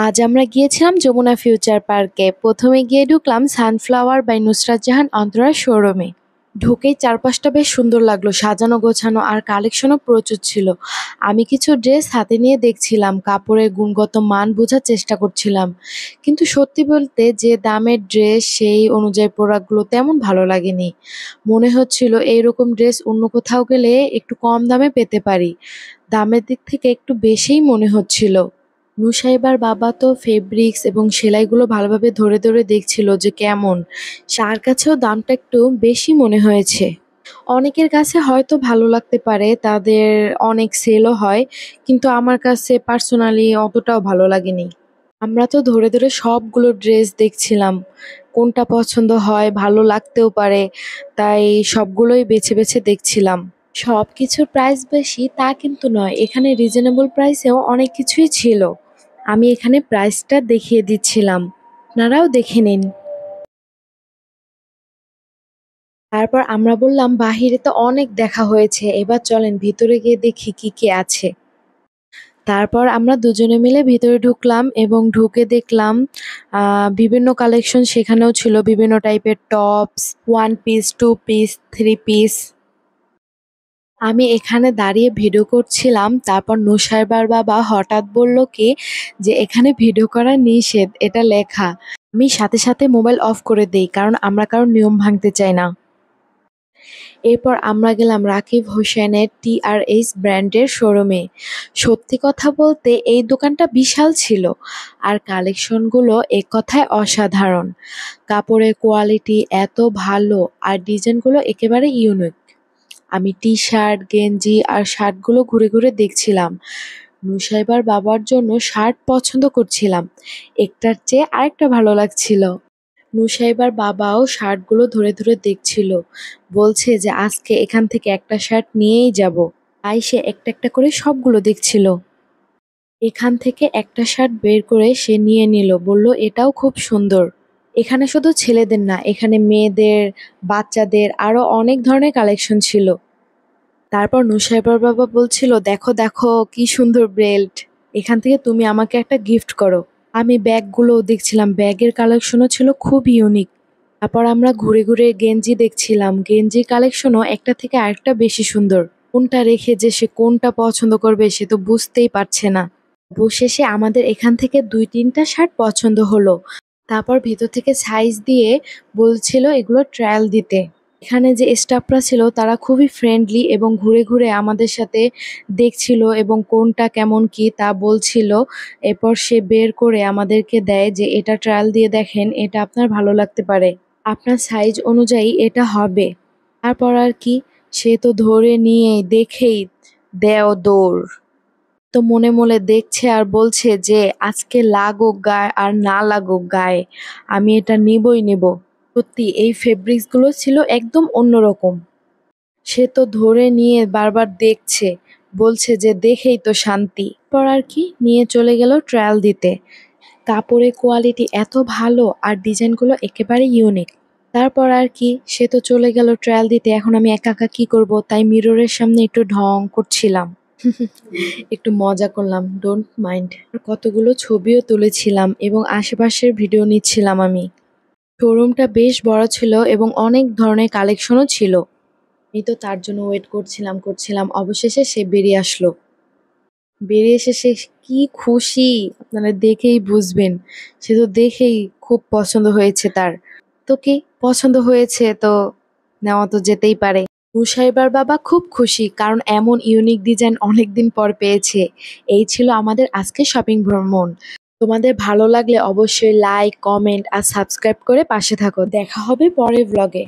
আজ আমরা গিয়েছিলাম যমুনা ফিউচার পার্কে। প্রথমে গিয়ে ঢুকলাম সানফ্লাওয়ার বাই নুসরাত জাহান অন্তরার শোরুমে। ঢুকেই চারপাশটা বেশ সুন্দর লাগলো, সাজানো গোছানো আর কালেকশনও প্রচুর ছিল। আমি কিছু ড্রেস হাতে নিয়ে দেখছিলাম, কাপড়ের গুণগত মান বোঝার চেষ্টা করছিলাম। কিন্তু সত্যি বলতে যে দামের ড্রেস সেই অনুযায়ী প্রোডাক্টগুলো তেমন ভালো লাগেনি। মনে হচ্ছিল এইরকম ড্রেস অন্য কোথাও গেলে একটু কম দামে পেতে পারি। দামের দিক থেকে একটু বেশিই মনে হচ্ছিল। নুসাইবার বাবা তো ফেব্রিক্স এবং সেলাইগুলো ভালোভাবে ধরে ধরে দেখছিল যে কেমন। তার কাছেও দামটা একটু বেশি মনে হয়েছে। অনেকের কাছে হয়তো ভালো লাগতে পারে, তাদের অনেক সেলও হয়, কিন্তু আমার কাছে পার্সোনালি অতটাও ভালো লাগেনি। আমরা তো ধরে ধরে সবগুলো ড্রেস দেখছিলাম, কোনটা পছন্দ হয়, ভালো লাগতেও পারে, তাই সবগুলোই বেছে বেছে দেখছিলাম। সব কিছুর প্রাইস বেশি তা কিন্তু নয়, এখানে রিজনেবল প্রাইসেও অনেক কিছুই ছিল। আমি এখানে প্রাইসটা দেখিয়ে দিচ্ছিলাম, আপনারাও দেখে নিন। তারপর আমরা বললাম বাহিরে তো অনেক দেখা হয়েছে, এবার চলেন ভিতরে গিয়ে দেখি কি কি আছে। তারপর আমরা দুজনে মিলে ভিতরে ঢুকলাম এবং ঢুকে দেখলাম বিভিন্ন কালেকশন সেখানেও ছিল, বিভিন্ন টাইপের tops, one piece, two piece, three piece. আমি এখানে দাঁড়িয়ে ভিডিও করছিলাম, তারপর নুসাইবার বাবা হঠাৎ বলল কি যে এখানে ভিডিও করা নিষেধ, এটা লেখা। আমি সাথে সাথে মোবাইল অফ করে দেই, কারণ আমরা কারোর নিয়ম ভাঙতে চাই না। এরপর আমরা গেলাম রাকিব হোসেনের TRH ব্র্যান্ডের শোরুমে। সত্যি কথা বলতে এই দোকানটা বিশাল ছিল, আর কালেকশনগুলো এক কথায় অসাধারণ। কাপড়ের কোয়ালিটি এত ভালো আর ডিজাইনগুলো একেবারে ইউনিক। আমি টি-শার্ট, গেঞ্জি আর শার্টগুলো ঘুরে ঘুরে দেখছিলাম। নুসাইবার বাবার জন্য শার্ট পছন্দ করছিলাম, একটার চেয়ে আরেকটা ভালো লাগছিল। নুসাইবার বাবাও শার্টগুলো ধরে ধরে দেখছিল, বলছে যে আজকে এখান থেকে একটা শার্ট নিয়েই যাব। তাই সে একটা একটা করে সবগুলো দেখছিল। এখান থেকে একটা শার্ট বের করে সে নিয়ে নিল, বলল এটাও খুব সুন্দর। এখানে শুধু ছেলেদের না, এখানে মেয়েদের, বাচ্চাদের আরো অনেক ধরনের কালেকশন ছিল। তারপর নুসাইবার বাবা বলছিল, দেখো দেখো কি সুন্দর বেল্ট, এখান থেকে তুমি আমাকে একটা গিফট করো। আমি ব্যাগগুলোও দেখছিলাম, ব্যাগের কালেকশনও ছিল খুব ইউনিক। তারপর আমরা ঘুরে ঘুরে গেঞ্জি দেখছিলাম, গেঞ্জির কালেকশনও একটা থেকে আরেকটা বেশি সুন্দর। কোনটা রেখে যে সে কোনটা পছন্দ করবে সে তো বুঝতেই পারছে না। অবশেষে আমাদের এখান থেকে ২-৩টা শার্ট পছন্দ হলো। তারপর ভিতর থেকে সাইজ দিয়ে বলছিল এগুলো ট্রায়াল দিতে। এখানে যে স্টাফরা ছিল তারা খুবই ফ্রেন্ডলি এবং ঘুরে ঘুরে আমাদের সাথে দেখছিল এবং কোনটা কেমন কি তা বলছিল। এরপর সে বের করে আমাদেরকে দেয় যে এটা ট্রায়াল দিয়ে দেখেন, এটা আপনার ভালো লাগতে পারে, আপনার সাইজ অনুযায়ী এটা হবে। তারপর আর কি, সে তো ধরে নিয়ে দেখেই দেও দৌড়। তো মনে মনে দেখছে আর বলছে যে আজকে লাগুক গায়ে আর না লাগুক গায়ে, আমি এটা নিবই নিব। সত্যি এই ফেব্রিক্সগুলো ছিল একদম অন্যরকম। সে তো ধরে নিয়ে বারবার দেখছে, বলছে যে দেখেই তো শান্তি। পর আর কি নিয়ে চলে গেল ট্রায়াল দিতে। কাপড়ের কোয়ালিটি এত ভালো আর ডিজাইনগুলো একেবারে ইউনিক। তারপর আর কি সে তো চলে গেল ট্রায়াল দিতে, এখন আমি একা একা কি করব, তাই মিররের সামনে একটু ঢং করছিলাম। একটু মজা করলাম, ডোন্ট মাইন্ড। কতগুলো ছবিও তুলেছিলাম এবং আশেপাশের ভিডিও নিচ্ছিলাম আমি। শোরুমটা বেশ বড় ছিল এবং অনেক ধরনের কালেকশনও ছিল। আমি তো তার জন্য ওয়েট করছিলাম, অবশেষে সে বেরিয়ে আসলো। বেরিয়ে এসে সে কি খুশি, আপনারা দেখেই বুঝবেন। সে তো দেখেই খুব পছন্দ হয়েছে তার। তো কি পছন্দ হয়েছে তো নেওয়া তো যেতেই পারে। নুসাইবার বাবা খুব খুশি, কারণ এমন ইউনিক ডিজাইন অনেকদিন পর পেয়েছে। এই ছিল আমাদের আজকের শপিং ভ্রমণ। তোমাদের ভালো লাগলে অবশ্যই লাইক, কমেন্ট আর সাবস্ক্রাইব করে পাশে থাকো। দেখা হবে পরের ব্লগে।